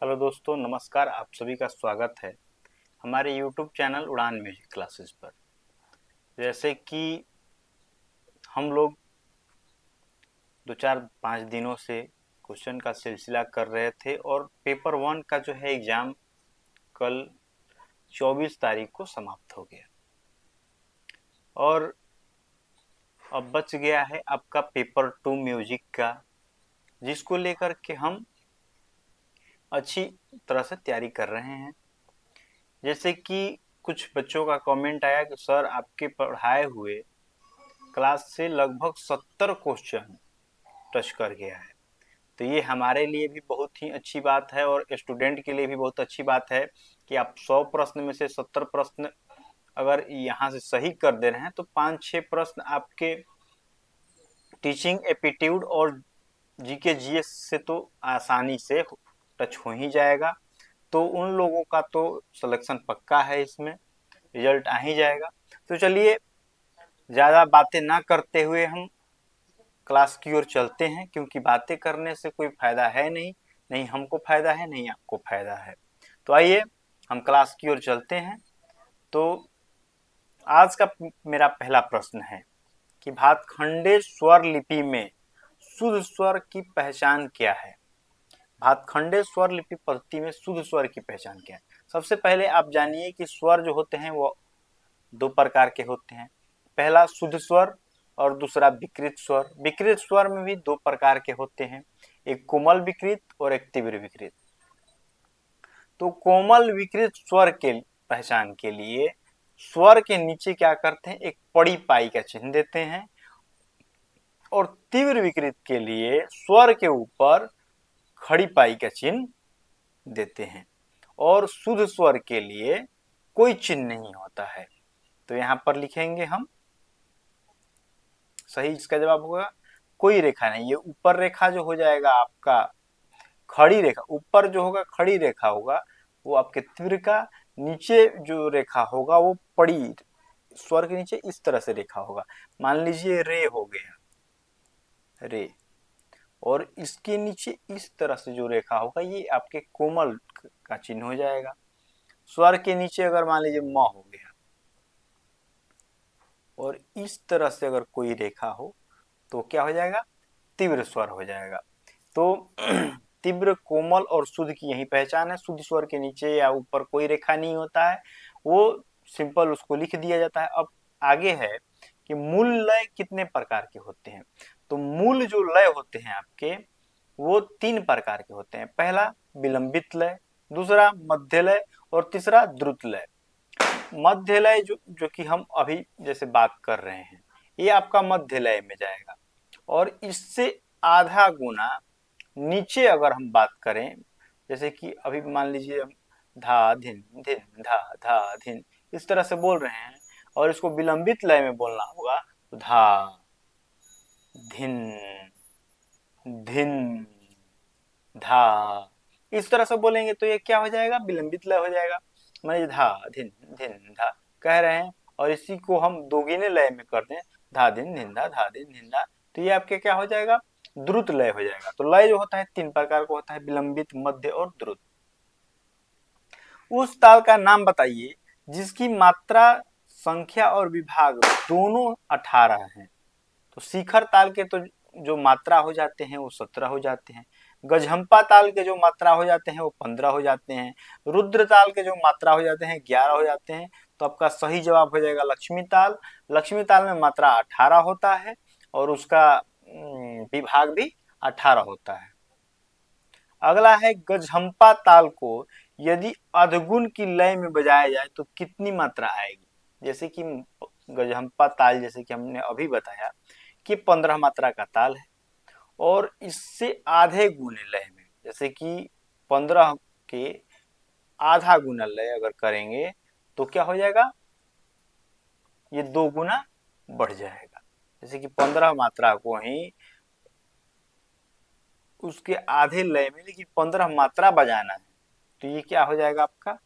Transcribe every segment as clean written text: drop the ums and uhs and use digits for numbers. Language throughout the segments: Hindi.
हेलो दोस्तों, नमस्कार। आप सभी का स्वागत है हमारे YouTube चैनल उड़ान म्यूजिक क्लासेस पर। जैसे कि हम लोग 2-4-5 दिनों से क्वेश्चन का सिलसिला कर रहे थे और पेपर 1 का जो है एग्ज़ाम कल 24 तारीख को समाप्त हो गया और अब बच गया है आपका पेपर 2 म्यूजिक का, जिसको लेकर के हम अच्छी तरह से तैयारी कर रहे हैं। जैसे कि कुछ बच्चों का कमेंट आया कि सर आपके पढ़ाए हुए क्लास से लगभग 70 क्वेश्चन टच कर गया है। तो ये हमारे लिए भी बहुत ही अच्छी बात है और स्टूडेंट के लिए भी बहुत अच्छी बात है कि आप 100 प्रश्न में से 70 प्रश्न अगर यहाँ से सही कर दे रहे हैं तो 5-6 प्रश्न आपके टीचिंग एप्टीट्यूड और जीके जीएस से तो आसानी से टच हो ही जाएगा। तो उन लोगों का तो सिलेक्शन पक्का है, इसमें रिजल्ट आ ही जाएगा। तो चलिए ज़्यादा बातें ना करते हुए हम क्लास की ओर चलते हैं, क्योंकि बातें करने से कोई फायदा है नहीं, नहीं हमको फायदा है नहीं आपको फायदा है। तो आइए हम क्लास की ओर चलते हैं। तो आज का मेरा पहला प्रश्न है कि भातखंडे स्वर लिपि में शुद्ध स्वर की पहचान क्या है। भातखंडे स्वर लिपि पद्धति में शुद्ध स्वर की पहचान क्या है। सबसे पहले आप जानिए कि स्वर जो होते हैं वो दो प्रकार के होते हैं। पहला शुद्ध स्वर और दूसरा विकृत स्वर। विकृत स्वर में भी दो प्रकार के होते हैं, एक कोमल विकृत और एक तीव्र विकृत। तो कोमल विकृत स्वर के पहचान के लिए स्वर के नीचे क्या करते हैं, एक पड़ी पाई का चिन्ह देते हैं, और तीव्र विकृत के लिए स्वर के ऊपर खड़ी पाई का चिन्ह देते हैं, और शुद्ध स्वर के लिए कोई चिन्ह नहीं होता है। तो यहां पर लिखेंगे हम, सही इसका जवाब होगा कोई रेखा नहीं। ये ऊपर रेखा जो हो जाएगा आपका खड़ी रेखा, ऊपर जो होगा खड़ी रेखा होगा वो आपके तीव्र का, नीचे जो रेखा होगा वो पड़ी, स्वर के नीचे इस तरह से रेखा होगा। मान लीजिए रे हो गया, रे, और इसके नीचे इस तरह से जो रेखा होगा ये आपके कोमल का चिन्ह हो जाएगा। स्वर के नीचे अगर मान लीजिए म हो गया और इस तरह से अगर कोई रेखा हो तो क्या हो जाएगा, तीव्र स्वर हो जाएगा। तो तीव्र, कोमल और शुद्ध की यही पहचान है। शुद्ध स्वर के नीचे या ऊपर कोई रेखा नहीं होता है, वो सिंपल उसको लिख दिया जाता है। अब आगे है कि मूल लय कितने प्रकार के होते हैं। तो मूल जो लय होते हैं आपके वो 3 प्रकार के होते हैं। पहला विलंबित लय, दूसरा मध्य लय और तीसरा द्रुत लय। मध्य लय जो कि हम अभी जैसे बात कर रहे हैं ये आपका मध्य लय में जाएगा, और इससे आधा गुना नीचे अगर हम बात करें, जैसे कि अभी मान लीजिए हम धा धिन धिन धा धा धिन इस तरह से बोल रहे हैं, और इसको विलंबित लय में बोलना होगा तो धा धिन धिन धा, इस तरह से बोलेंगे तो ये क्या हो जाएगा, विलंबित लय हो जाएगा। मानिए धा धिन धिन धा कह रहे हैं और इसी को हम दोगुने लय में कर दें, धा धिन धिन धा, तो ये आपके क्या हो जाएगा, द्रुत लय हो जाएगा। तो लय जो होता है 3 प्रकार का होता है, विलंबित, मध्य और द्रुत। उस ताल का नाम बताइए जिसकी मात्रा, संख्या और विभाग दोनों 18 हैं। तो शिखर ताल के तो जो मात्रा हो जाते हैं वो 17 हो जाते हैं। गजहंपा ताल के जो मात्रा हो जाते हैं वो 15 हो जाते हैं। रुद्र ताल के जो मात्रा हो जाते हैं 11 हो जाते हैं। तो आपका सही जवाब हो जाएगा लक्ष्मी ताल। लक्ष्मी ताल में मात्रा 18 होता है और उसका विभाग भी 18 होता है। अगला है गजहंपा ताल को यदि अधगुण की लय में बजाया जाए तो कितनी मात्रा आएगी। जैसे कि गजहंपा ताल जैसे कि हमने अभी बताया कि 15 मात्रा का ताल है, और इससे आधे गुने लय में, जैसे कि 15 के आधा गुना लय अगर करेंगे तो क्या हो जाएगा, ये 2 गुना बढ़ जाएगा। जैसे कि 15 मात्रा को ही उसके आधे लय में लेकिन 15 मात्रा बजाना है तो ये क्या हो जाएगा आपका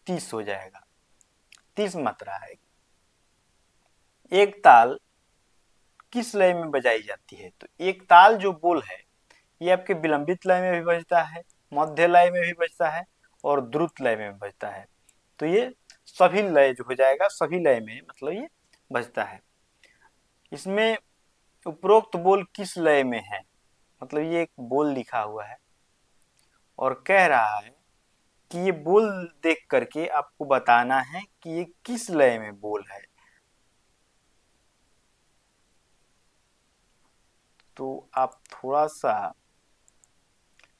30 हो जाएगा, 30 मात्रा है। एक ताल किस लय में बजाई जाती है, तो एक ताल जो बोल है ये आपके विलंबित लय में भी बजता है, मध्य लय में भी बजता है और द्रुत लय में भी बजता है। तो ये सभी लय जो हो जाएगा, सभी लय में मतलब ये बजता है। इसमें उपरोक्त बोल किस लय में है, मतलब ये एक बोल लिखा हुआ है और कह रहा है कि ये बोल देख करके आपको बताना है कि ये किस लय में बोल है। तो आप थोड़ा सा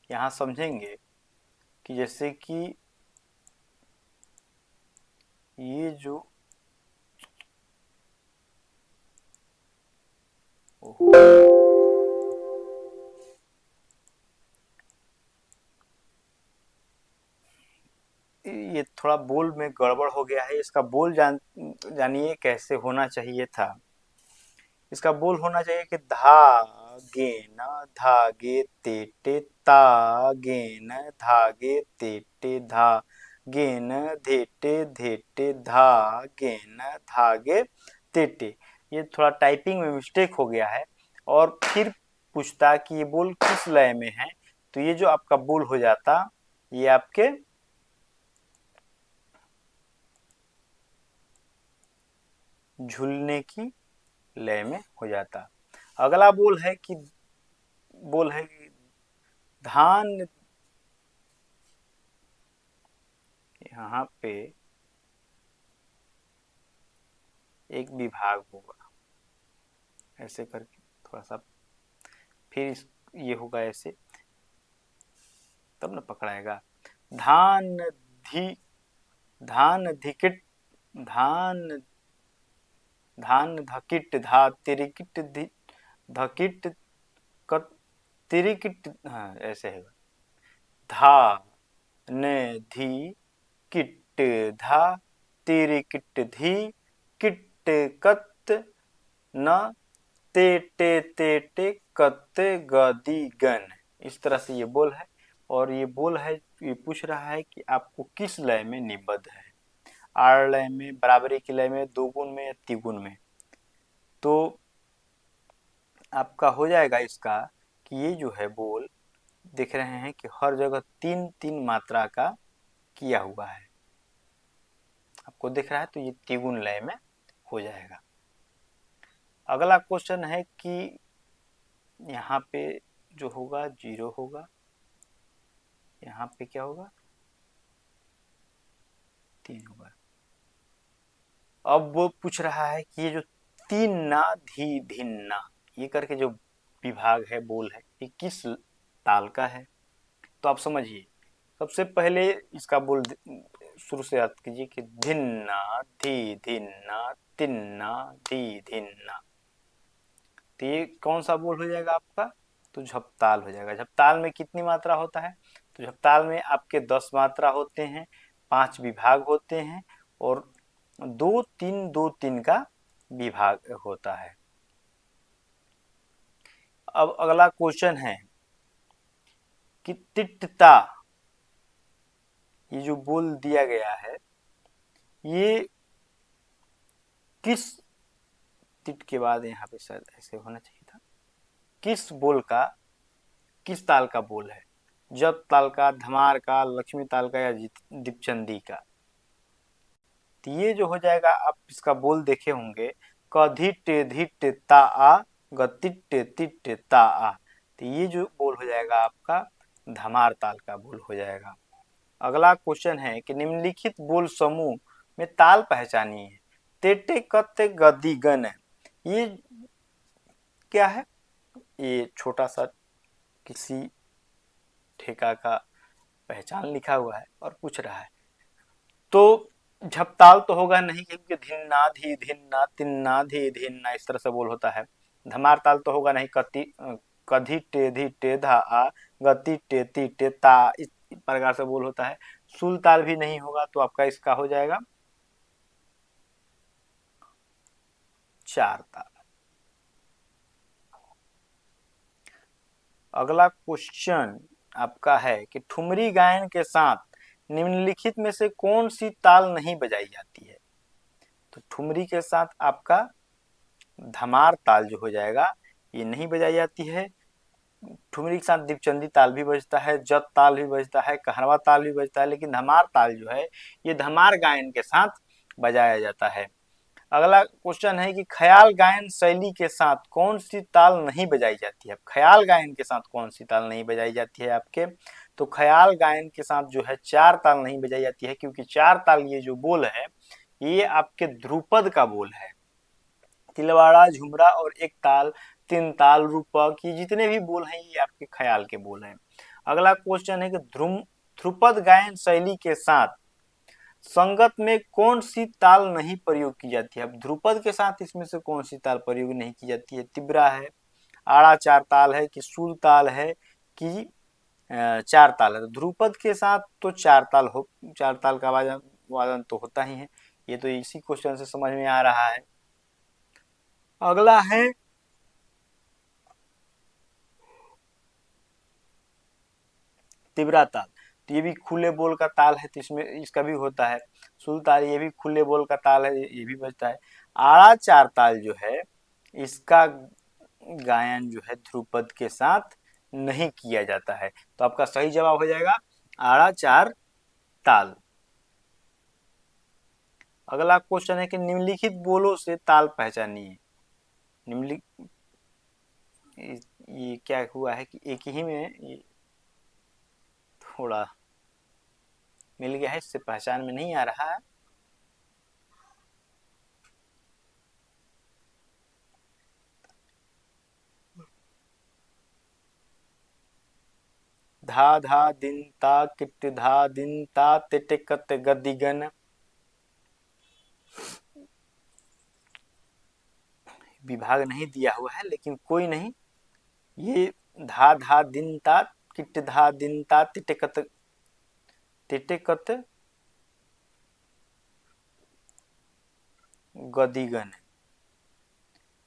यहाँ समझेंगे कि जैसे कि ये जो ये थोड़ा बोल में गड़बड़ हो गया है। इसका बोल जानिए कैसे होना चाहिए था। इसका बोल होना चाहिए कि धागे न धागे तेटे तागे न धागे तेटे धागे न धेटे धेटे धागे न धागे तेटे। ये थोड़ा टाइपिंग में मिस्टेक हो गया है और फिर पूछता कि ये बोल किस लय में है, तो ये जो आपका बोल हो जाता ये आपके झूलने की लय में हो जाता। अगला बोल है कि धान, यहाँ पे एक विभाग होगा ऐसे करके, थोड़ा सा फिर ये होगा ऐसे, तब न पकड़ाएगा। धान धी धान धिकिट धान धान धकिट धा तिरिकिट धी धकिट कत तिरिकिट, हाँ ऐसे है। धा न धी किट धा तिरिकिट धी किट कत न तेटे तेटे कत्ते गदी गन। इस तरह से ये बोल है और ये बोल है, ये पूछ रहा है कि आपको किस लय में निबद्ध है, आड़ लय में, बराबरी की लय में, दोगुन में या तिगुन में। तो आपका हो जाएगा इसका कि ये जो है बोल देख रहे हैं कि हर जगह तीन तीन मात्रा का किया हुआ है, आपको दिख रहा है, तो ये तिगुन लय में हो जाएगा। अगला क्वेश्चन है कि यहाँ पे जो होगा 0 होगा, यहाँ पे क्या होगा 3 होगा। अब वो पूछ रहा है कि ये जो तीन ना धी धिन्ना ये करके जो विभाग है, बोल है, ये किस ताल का है। तो आप समझिए, सबसे पहले इसका बोल शुरू से याद कीजिए कि धिन्ना धी धिन्ना तिन्ना धी धिन्ना। तो ये कौन सा बोल हो जाएगा आपका, तो झपताल हो जाएगा। झपताल में कितनी मात्रा होता है, तो झपताल में आपके 10 मात्रा होते हैं, 5 विभाग होते हैं और 2 3 का विभाग होता है। अब अगला क्वेश्चन है कि तिट्टा, ये जो बोल दिया गया है ये किस, तिट के बाद यहाँ पे शायद ऐसे होना चाहिए था, किस बोल का, किस ताल का बोल है, जप ताल का, धमार का, लक्ष्मी ताल का या दीपचंदी का। तो ये जो हो जाएगा, आप इसका बोल देखे होंगे, कधिटे धिटे ता आ गतिटे तिटे ता आ। तो ये जो बोल हो जाएगा आपका धमार ताल का बोल हो जाएगा। अगला क्वेश्चन है कि निम्नलिखित बोल समूह में ताल पहचानिए। तेटे कत्ते गदी गन, ये क्या है, ये छोटा सा किसी ठेका का पहचान लिखा हुआ है और पूछ रहा है। तो झपताल तो होगा नहीं क्योंकि धिन्ना धी धिन्ना तिन्ना धी धिन्ना इस तरह से बोल होता है। धमार ताल तो होगा नहीं, कधी टेधी टेधा आ गति टेती टेता इस प्रकार से बोल होता है। सुल ताल भी नहीं होगा, तो आपका इसका हो जाएगा 4 ताल। अगला क्वेश्चन आपका है कि ठुमरी गायन के साथ निम्नलिखित में से कौन सी ताल नहीं बजाई जाती है। तो ठुमरी के साथ आपका धमार ताल जो हो जाएगा ये नहीं बजाई जाती है। ठुमरी के साथ दीपचंदी ताल भी बजता है, जत ताल भी बजता है, कहरवा ताल भी बजता है, लेकिन धमार ताल जो है ये धमार गायन के साथ बजाया जाता है। अगला क्वेश्चन है कि ख्याल गायन शैली के साथ कौन सी ताल नहीं बजाई जाती है। ख्याल गायन के साथ कौन सी ताल नहीं बजाई जाती है आपके, तो ख्याल गायन के साथ जो है चार ताल नहीं बजाई जाती है, क्योंकि चार ताल ये जो बोल है ये आपके ध्रुपद का बोल है। तिलवाड़ा, झुमरा और एक ताल, तीन ताल, रूपक, ये जितने भी बोल हैं ये आपके ख्याल के बोल हैं। अगला क्वेश्चन है कि ध्रुपद गायन शैली के साथ संगत में कौन सी ताल नहीं प्रयोग की जाती है। अब ध्रुपद के साथ इसमें से कौन सी ताल प्रयोग नहीं की जाती है। तिब्रा है, आड़ा चार ताल है, कि सूल ताल है, कि चार ताल है। तो ध्रुपद के साथ तो चार ताल का वादन वादन तो होता ही है, ये तो इसी क्वेश्चन से समझ में आ रहा है। अगला है तिब्रा ताल, तो ये भी खुले बोल का ताल है, तो इसमें इसका भी होता है। सुल ताल ये भी खुले बोल का ताल है, ये भी बजता है। आड़ा चार ताल जो है इसका गायन जो है ध्रुपद के साथ नहीं किया जाता है, तो आपका सही जवाब हो जाएगा आड़ा चार ताल। अगला क्वेश्चन है कि निम्नलिखित बोलों से ताल पहचानिए। निम्नलिखित ये क्या हुआ है कि एक ही में ये थोड़ा मिल गया है, इससे पहचान में नहीं आ रहा है। धा धा दिन ता किट धा दिन ता तिटिकत गदिगन, विभाग नहीं दिया हुआ है लेकिन कोई नहीं। ये धा धा दिन ता किट धा दिन ता तिटिकत तिटिकत गदिगन,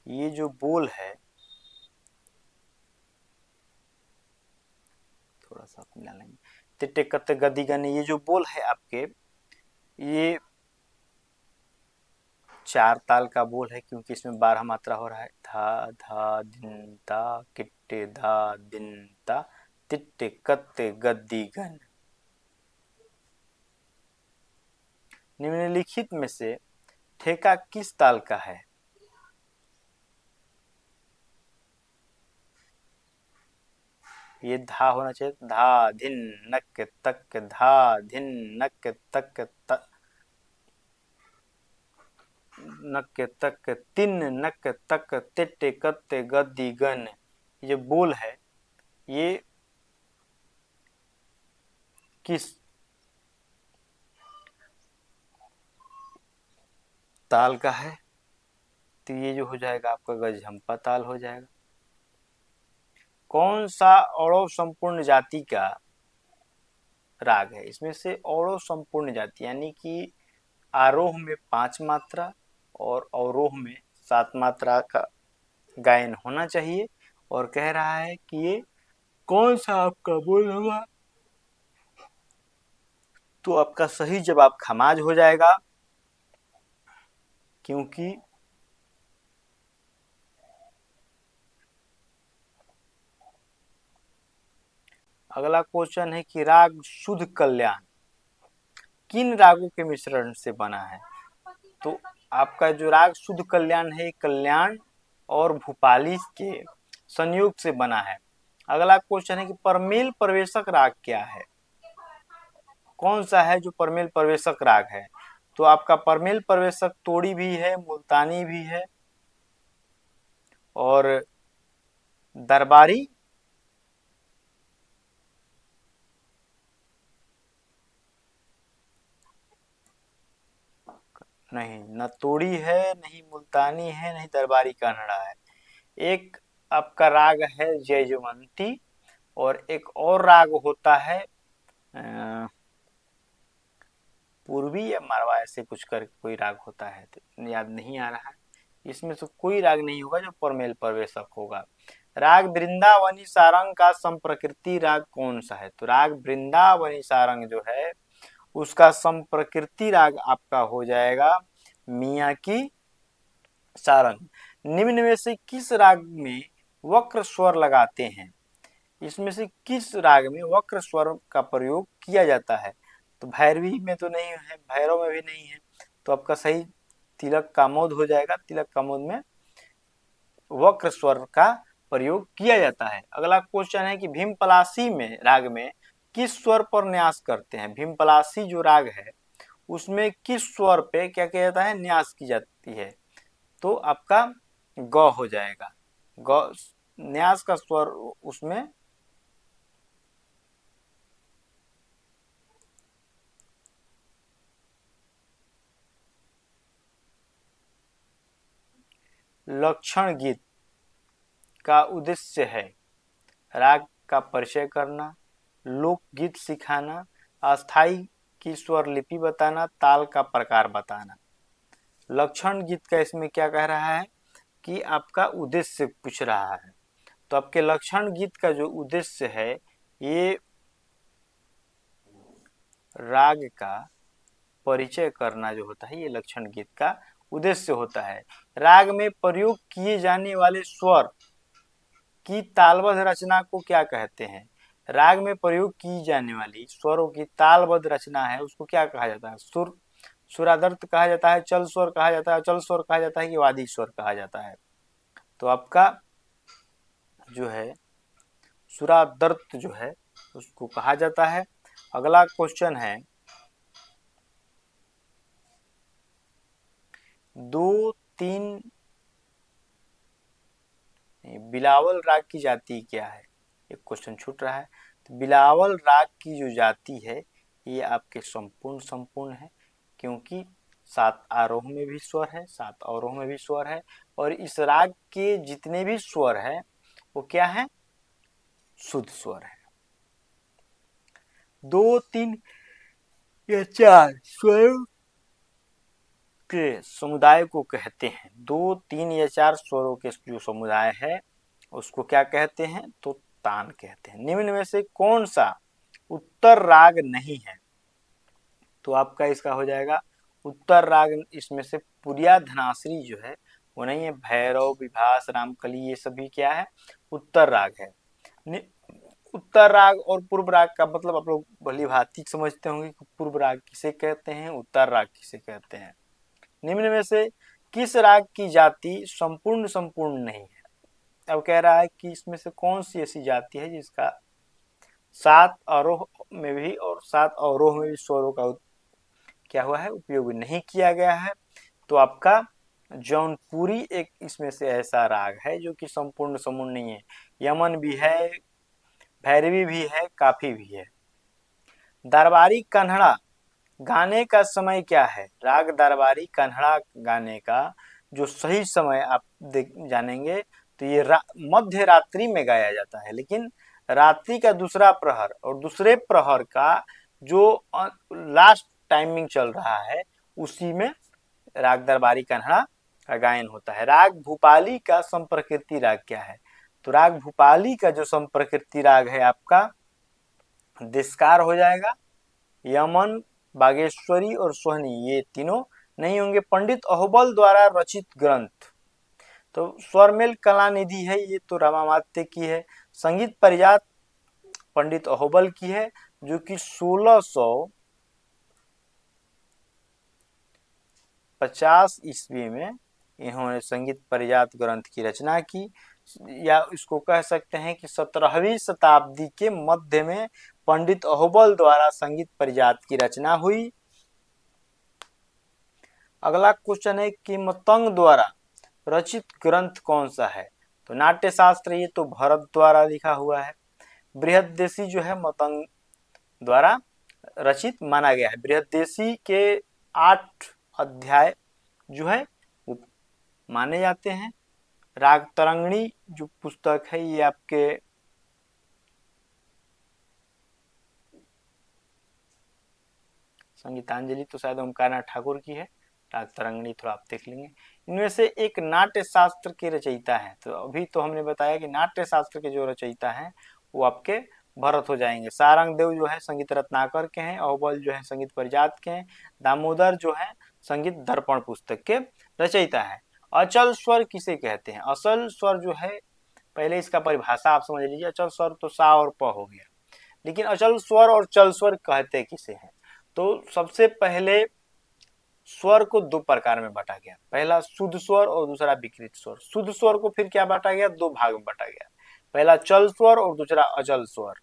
ये जो बोल है थोड़ा सा मिला लेंगे। तिटिकत गदिगन ये जो बोल है आपके ये चार ताल का बोल है, क्योंकि इसमें 12 मात्रा हो रहा है। धा धा दिन ता किट्टे धा दिन ता तिट्टे कत्ते गद्दी गन। निम्नलिखित में से ठेका किस ताल का है। ये धा होना चाहिए, धा धिन नक तक धा धिन नक तक नक तक तिन नक तक तिट्टे कत्ते गद्दी गन, ये बोल है ये किस ताल का है, तो ये जो हो जाएगा आपका गजझंपा ताल हो जाएगा। कौन सा औरव संपूर्ण जाति का राग है। इसमें से औरव संपूर्ण जाति यानी कि आरोह में 5 मात्रा और अवरोह में 7 मात्रा का गायन होना चाहिए, और कह रहा है कि ये कौन सा आपका बोल होगा, तो आपका सही जवाब खमाज हो जाएगा, क्योंकि अगला क्वेश्चन है कि राग शुद्ध कल्याण किन रागों के मिश्रण से बना है। तो आपका जो राग शुद्ध कल्याण है कल्याण और भूपाली के संयोग से बना है। अगला क्वेश्चन है कि परमेल प्रवेशक राग क्या है, कौन सा है जो परमेल प्रवेशक राग है। तो आपका परमेल प्रवेशक तोड़ी भी है, मुल्तानी भी है और दरबारी नहीं, न तोड़ी है, नहीं मुल्तानी है, नहीं दरबारी कानड़ा है। एक आपका राग है जयजवंती, और एक और राग होता है पूर्वी या मारवा, ऐसे कुछ कर कोई राग होता है, तो याद नहीं आ रहा है। इसमें से कोई राग नहीं होगा जो परमेल प्रवेशक होगा। राग वृंदावनी सारंग का संप्रकृति राग कौन सा है। तो राग वृंदावनी सारंग जो है उसका संप्रकृति राग आपका हो जाएगा मियाँ की सारंग। निम्न में से किस राग में वक्र स्वर लगाते हैं। इसमें से किस राग में वक्र स्वर का प्रयोग किया जाता है? तो भैरवी में तो नहीं है, भैरव में भी नहीं है, तो आपका सही तिलक कामोद हो जाएगा। तिलक कामोद में वक्र स्वर का प्रयोग किया जाता है। अगला क्वेश्चन है कि भीमपलासी में राग में किस स्वर पर न्यास करते हैं? भीमपलासी जो राग है उसमें किस स्वर पे क्या किया जाता है? न्यास की जाती है। तो आपका ग हो जाएगा। ग न्यास का स्वर उसमें लक्षण गीत का उद्देश्य है राग का परिचय करना, लोकगीत सिखाना, अस्थाई की स्वर लिपि बताना, ताल का प्रकार बताना। लक्षण गीत का इसमें क्या कह रहा है कि आपका उद्देश्य पूछ रहा है। तो आपके लक्षण गीत का जो उद्देश्य है ये राग का परिचय करना जो होता है, ये लक्षण गीत का उद्देश्य होता है। राग में प्रयोग किए जाने वाले स्वर की तालबद्ध रचना को क्या कहते हैं? राग में प्रयोग की जाने वाली स्वरों की तालबद्ध रचना है उसको क्या कहा जाता है? सुरादर्त कहा जाता है, चल स्वर कहा जाता है, अचल स्वर कहा जाता है कि वादी स्वर कहा जाता है? तो आपका जो है सुरादर्त जो है उसको कहा जाता है। अगला क्वेश्चन है दो तीन बिलावल राग की जाति क्या है? एक क्वेश्चन छूट रहा है। तो बिलावल राग की जो जाति है ये आपके संपूर्ण संपूर्ण है, क्योंकि 7 आरोह में भी स्वर है, 7 अवरोह में भी स्वर है, और इस राग के जितने भी स्वर है वो क्या है? शुद्ध स्वर है। 2, 3 या 4 स्वर के समुदाय को कहते हैं। 2, 3 या 4 स्वरों के जो समुदाय है उसको क्या कहते हैं? तो तान कहते हैं। निम्न में से कौन सा उत्तर राग नहीं है? तो आपका इसका हो जाएगा उत्तर राग। इसमें से पुरिया धनाश्री जो है वो नहीं है। भैरव, विभास, रामकली ये सभी क्या है? उत्तर राग है। उत्तर राग और पूर्व राग का मतलब आप लोग भली भांति समझते होंगे कि पूर्व राग किसे कहते हैं, उत्तर राग किसे कहते हैं। निम्न में से किस राग की जाति संपूर्ण संपूर्ण नहीं है? अब कह रहा है कि इसमें से कौन सी ऐसी जाति है जिसका 7 आरोह में भी और 7 अवरोह में भी स्वरों का क्या हुआ है? उपयोग नहीं किया गया है। तो आपका जौनपुरी एक इसमें से ऐसा राग है जो कि संपूर्ण समूर्ण नहीं है। यमन भी है, भैरवी भी है, काफी भी है। दरबारी कन्हड़ा गाने का समय क्या है? राग दरबारी कन्हड़ा गाने का जो सही समय आप जानेंगे तो ये मध्य रात्रि में गाया जाता है, लेकिन रात्रि का दूसरा प्रहर और दूसरे प्रहर का जो लास्ट टाइमिंग चल रहा है उसी में राग दरबारी कन्हड़ा का गायन होता है। राग भूपाली का संप्रकृति राग क्या है? तो राग भूपाली का जो संप्रकृति राग है आपका दिस्कार हो जाएगा। यमन, बागेश्वरी और सोहनी ये तीनों नहीं होंगे। पंडित अहोबल द्वारा रचित ग्रंथ तो स्वरमेल कलानिधि है, ये तो रामामात्य की है। संगीत परिजात पंडित अहोबल की है जो कि 1650 ईस्वी में इन्होंने संगीत परिजात ग्रंथ की रचना की, या इसको कह सकते हैं कि 17वीं शताब्दी के मध्य में पंडित अहोबल द्वारा संगीत परिजात की रचना हुई। अगला क्वेश्चन है कि मतंग द्वारा रचित ग्रंथ कौन सा है? तो नाट्य शास्त्र ये तो भरत द्वारा लिखा हुआ है। बृहददेशी जो है मतंग द्वारा रचित माना गया है। बृहददेशी के 8 अध्याय जो है वो माने जाते हैं। राग तरंगिणी जो पुस्तक है ये आपके संगीतांजलि तो शायद ओमकारनाथ ठाकुर की है, राग तरंगिणी थोड़ा आप देख लेंगे। इनमें से एक नाट्य शास्त्र के रचयिता हैं, तो अभी तो हमने बताया कि नाट्य शास्त्र के जो रचयिता हैं वो आपके भरत हो जाएंगे। सारंग देव जो है संगीत रत्नाकर के हैं, अहोबल जो है संगीत परिजात के हैं, दामोदर जो है संगीत दर्पण पुस्तक के रचयिता है। अचल स्वर किसे कहते हैं? असल स्वर जो है पहले इसका परिभाषा आप समझ लीजिए। अचल स्वर तो सा और प हो गया, लेकिन अचल स्वर और चल स्वर कहते किसे हैं? तो सबसे पहले स्वर को दो प्रकार में बांटा गया, पहला शुद्ध स्वर और दूसरा विकृत स्वर। शुद्ध स्वर को फिर क्या बांटा गया? दो भाग में बांटा गया, पहला चल स्वर और दूसरा अचल स्वर।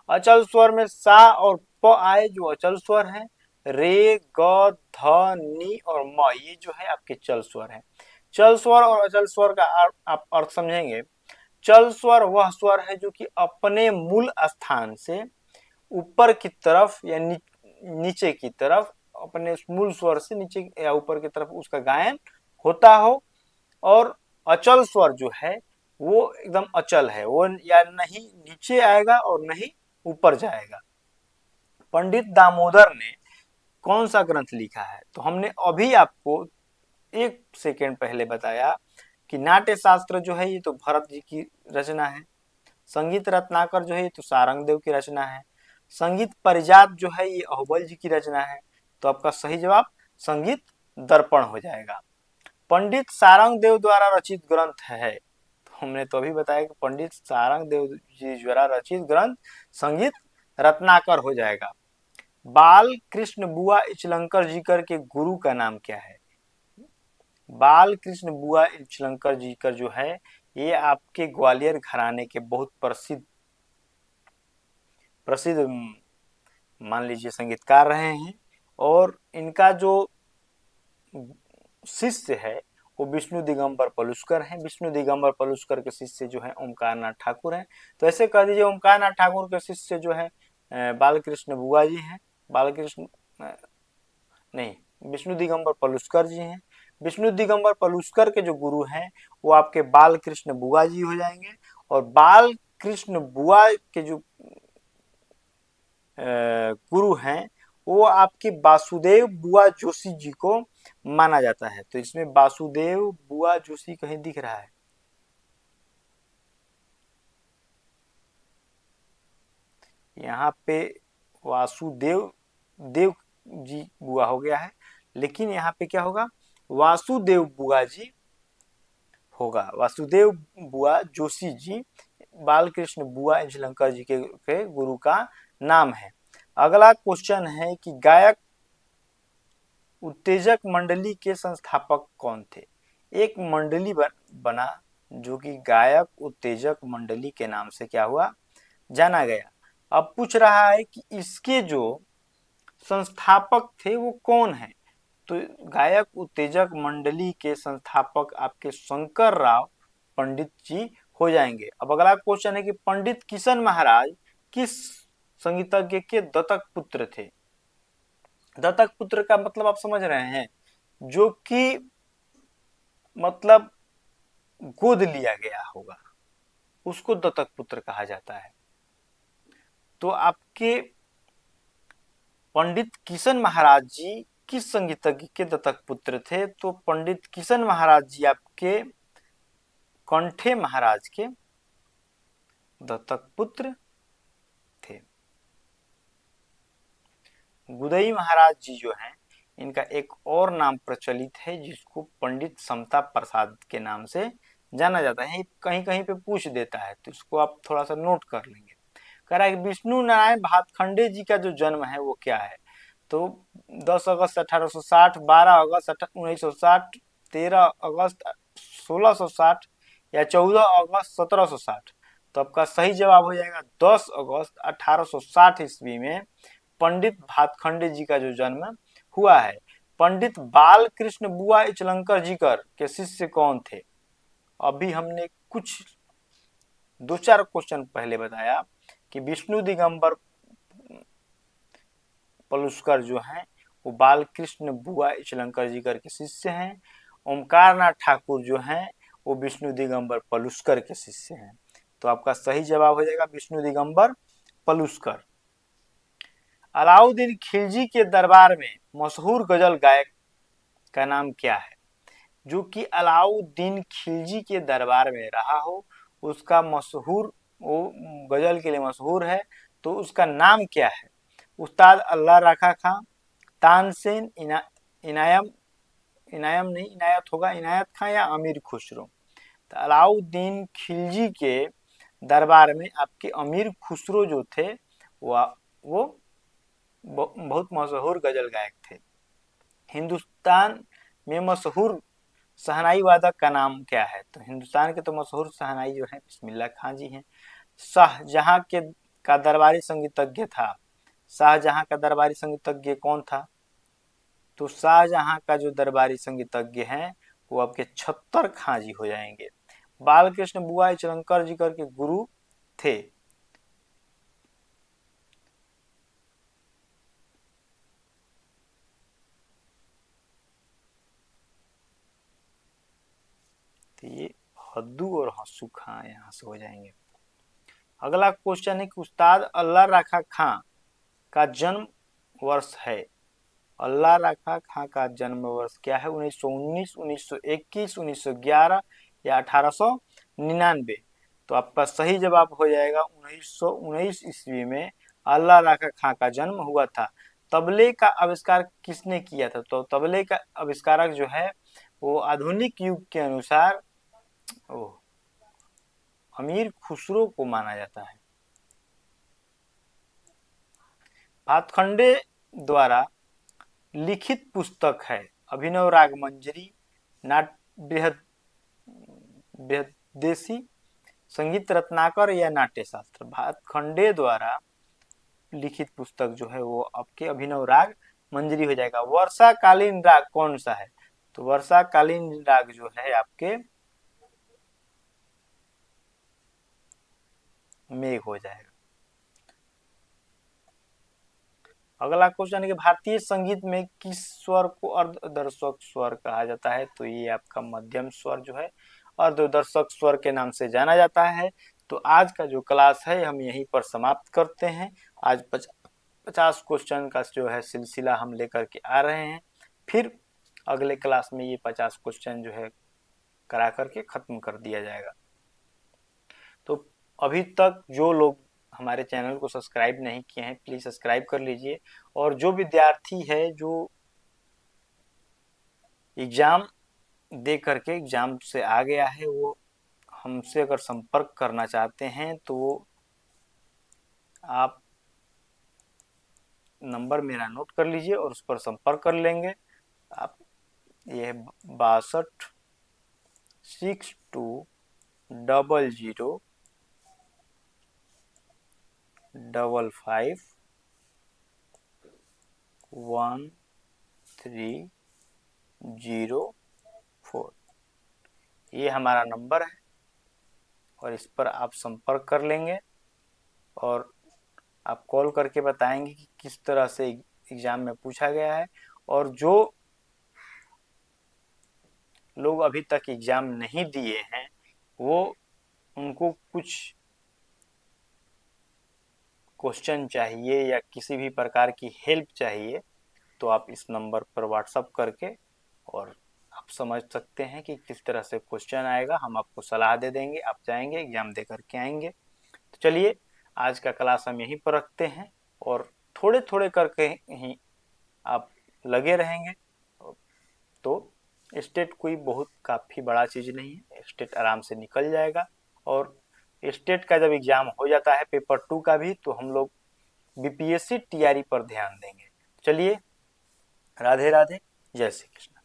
अचल स्वर में सा और प आए जो अचल स्वर है, रे ग ध नी और म ये जो है आपके चल स्वर है। चल स्वर और अचल स्वर का आप अर्थ समझेंगे। चल स्वर वह स्वर है जो कि अपने मूल स्थान से ऊपर की तरफ या नीचे की तरफ, अपने मूल स्वर से नीचे या ऊपर की तरफ उसका गायन होता हो। और अचल स्वर जो है वो एकदम अचल है, वो या नहीं नीचे आएगा और नहीं ऊपर जाएगा। पंडित दामोदर ने कौन सा ग्रंथ लिखा है? तो हमने अभी आपको 1 सेकेंड पहले बताया कि नाट्य शास्त्र जो है ये तो भरत जी की रचना है, संगीत रत्नाकर जो है ये तो सारंगदेव की रचना है, संगीत परिजात जो है ये अहोबल जी की रचना है। तो आपका सही जवाब संगीत दर्पण हो जाएगा। पंडित सारंगदेव द्वारा रचित ग्रंथ है, तो हमने तो अभी बताया कि पंडित सारंगदेव जी द्वारा रचित ग्रंथ संगीत रत्नाकर हो जाएगा। बाल कृष्ण बुआ इचलंकर जी कर के गुरु का नाम क्या है? बाल कृष्ण बुआ इचलंकर जी कर जो है ये आपके ग्वालियर घराने के बहुत प्रसिद्ध प्रसिद्ध मान लीजिए संगीतकार रहे हैं। और इनका जो शिष्य है वो विष्णु दिगंबर पलुस्कर हैं। विष्णु दिगंबर पलुस्कर के शिष्य जो है ओमकार नाथ ठाकुर हैं। तो ऐसे कह दीजिए ओमकार नाथ ठाकुर के शिष्य जो है बालकृष्ण बुआ जी हैं। बालकृष्ण नहीं, विष्णु दिगंबर पलुस्कर जी हैं। विष्णु दिगंबर पलुस्कर के जो गुरु हैं वो आपके बालकृष्ण बुआ जी हो जाएंगे। और बालकृष्ण बुआ के जो गुरु हैं वो आपके वासुदेव बुआ जोशी जी को माना जाता है। तो इसमें वासुदेव बुआ जोशी कहीं दिख रहा है? यहाँ पे वासुदेव देव जी बुआ हो गया है, लेकिन यहाँ पे क्या होगा? वासुदेव बुआ जी होगा। वासुदेव बुआ जोशी जी बालकृष्ण बुआ इंचलंकर जी के गुरु का नाम है। अगला क्वेश्चन है कि गायक उत्तेजक मंडली के संस्थापक कौन थे? एक मंडली बना जो कि गायक उत्तेजक मंडली के नाम से क्या हुआ? जाना गया। अब पूछ रहा है कि इसके जो संस्थापक थे वो कौन है? तो गायक उत्तेजक मंडली के संस्थापक आपके शंकर राव पंडित जी हो जाएंगे। अब अगला क्वेश्चन है कि पंडित किशन महाराज किस संगीतज्ञ के दत्तक पुत्र थे? दत्तक पुत्र का मतलब आप समझ रहे हैं, जो कि मतलब गोद लिया गया होगा उसको दत्तक पुत्र कहा जाता है। तो आपके पंडित किशन महाराज जी किस संगीतज्ञ के दत्तक पुत्र थे? तो पंडित किशन महाराज जी आपके कंठे महाराज के दत्तक पुत्र थे। गुदई महाराज जी जो हैं इनका एक और नाम प्रचलित है जिसको पंडित समता प्रसाद के नाम से जाना जाता है। कहीं कहीं पे पूछ देता है तो इसको आप थोड़ा सा नोट कर लेंगे। कह रहा है कि विष्णु नारायण भातखंडे जी का जो जन्म है वो क्या है? तो 10 अगस्त 1860, 12 अगस्त 1960, 13 अगस्त 1660 या 14 अगस्त 1760। तो आपका सही जवाब हो जाएगा 10 अगस्त 1860 ईस्वी में पंडित भातखंडे जी का जो जन्म हुआ है। पंडित बाल कृष्ण बुआ इचलंकर जीकर के शिष्य कौन थे? अभी हमने कुछ 2-4 क्वेश्चन पहले बताया कि विष्णु दिगंबर पलुस्कर जो हैं वो बालकृष्ण बुआ इचलंकर जी के शिष्य हैं। ओमकार नाथ ठाकुर जो हैं वो विष्णु दिगंबर पलुस्कर के शिष्य हैं। तो आपका सही जवाब हो जाएगा विष्णु दिगंबर पलुस्कर। अलाउद्दीन खिलजी के दरबार में मशहूर गजल गायक का नाम क्या है? जो कि अलाउद्दीन खिलजी के दरबार में रहा हो, उसका मशहूर, वो गजल के लिए मशहूर है, तो उसका नाम क्या है? उस्ताद अल्लाह रखा खां, तानसेन, इनायम इनायम नहीं इनायत होगा, इनायत खां या अमीर खुसरो। तो अलाउद्दीन खिलजी के दरबार में आपके अमीर खुसरो जो थे वो बहुत मशहूर गजल गायक थे। हिंदुस्तान में मशहूर शहनाई वादक का नाम क्या है? तो हिंदुस्तान के तो मशहूर शहनाई जो है बिस्मिल्लाह खां जी हैं। शाहजहां के का दरबारी संगीतज्ञ था। शाहजहां का दरबारी संगीतज्ञ कौन था? तो शाहजहां का जो दरबारी संगीतज्ञ हैं वो आपके छत्तर खां जी हो जाएंगे। बालकृष्ण बुआई चलंकर जी करके गुरु थे। तो ये हद्दू और हंसू खां यहाँ से हो जाएंगे। अगला क्वेश्चन है कि उस्ताद अल्लाह रखा खां का जन्म वर्ष है। अल्लाह रखा खां का जन्म वर्ष क्या है? 1919, 1921, 1911 या 1899? तो आपका सही जवाब हो जाएगा 1919 ईस्वी में अल्लाह रखा खां का जन्म हुआ था। तबले का आविष्कार किसने किया था? तो तबले का आविष्कारक जो है वो आधुनिक युग के अनुसार अमीर खुसरो को माना जाता है। भातखंडे द्वारा लिखित पुस्तक है अभिनव राग मंजरी, नाट बृहद बृहदेशी, संगीत रत्नाकर या नाट्य शास्त्र? भातखंडे द्वारा लिखित पुस्तक जो है वो आपके अभिनव राग मंजरी हो जाएगा। वर्षाकालीन राग कौन सा है? तो वर्षाकालीन राग जो है आपके मेघ हो जाएगा। अगला क्वेश्चन है कि भारतीय संगीत में किस स्वर को अर्धदर्शक स्वर कहा जाता है? तो ये आपका मध्यम स्वर जो है अर्धदर्शक स्वर के नाम से जाना जाता है। तो आज का जो क्लास है हम यहीं पर समाप्त करते हैं। आज 50 क्वेश्चन का जो है सिलसिला हम लेकर के आ रहे हैं। फिर अगले क्लास में ये 50 क्वेश्चन जो है करा करके खत्म कर दिया जाएगा। तो अभी तक जो लोग हमारे चैनल को सब्सक्राइब नहीं किए हैं प्लीज सब्सक्राइब कर लीजिए। और जो विद्यार्थी है जो एग्जाम दे करके एग्जाम से आ गया है वो हमसे अगर संपर्क करना चाहते हैं तो आप नंबर मेरा नोट कर लीजिए और उस पर संपर्क कर लेंगे आप। ये 62551534 ये हमारा नंबर है और इस पर आप संपर्क कर लेंगे और आप कॉल करके बताएंगे कि किस तरह से एग्जाम में पूछा गया है। और जो लोग अभी तक एग्जाम नहीं दिए हैं वो उनको कुछ क्वेश्चन चाहिए या किसी भी प्रकार की हेल्प चाहिए तो आप इस नंबर पर व्हाट्सअप करके और आप समझ सकते हैं कि किस तरह से क्वेश्चन आएगा। हम आपको सलाह दे देंगे, आप जाएंगे एग्जाम दे करके आएंगे। तो चलिए आज का क्लास हम यहीं पर रखते हैं और थोड़े थोड़े करके ही आप लगे रहेंगे तो स्टेट कोई बहुत काफ़ी बड़ा चीज़ नहीं है, स्टेट आराम से निकल जाएगा। और स्टेट का जब एग्ज़ाम हो जाता है पेपर 2 का भी तो हम लोग बीपीएससी टीआरई पर ध्यान देंगे। चलिए राधे राधे, जय श्री कृष्ण।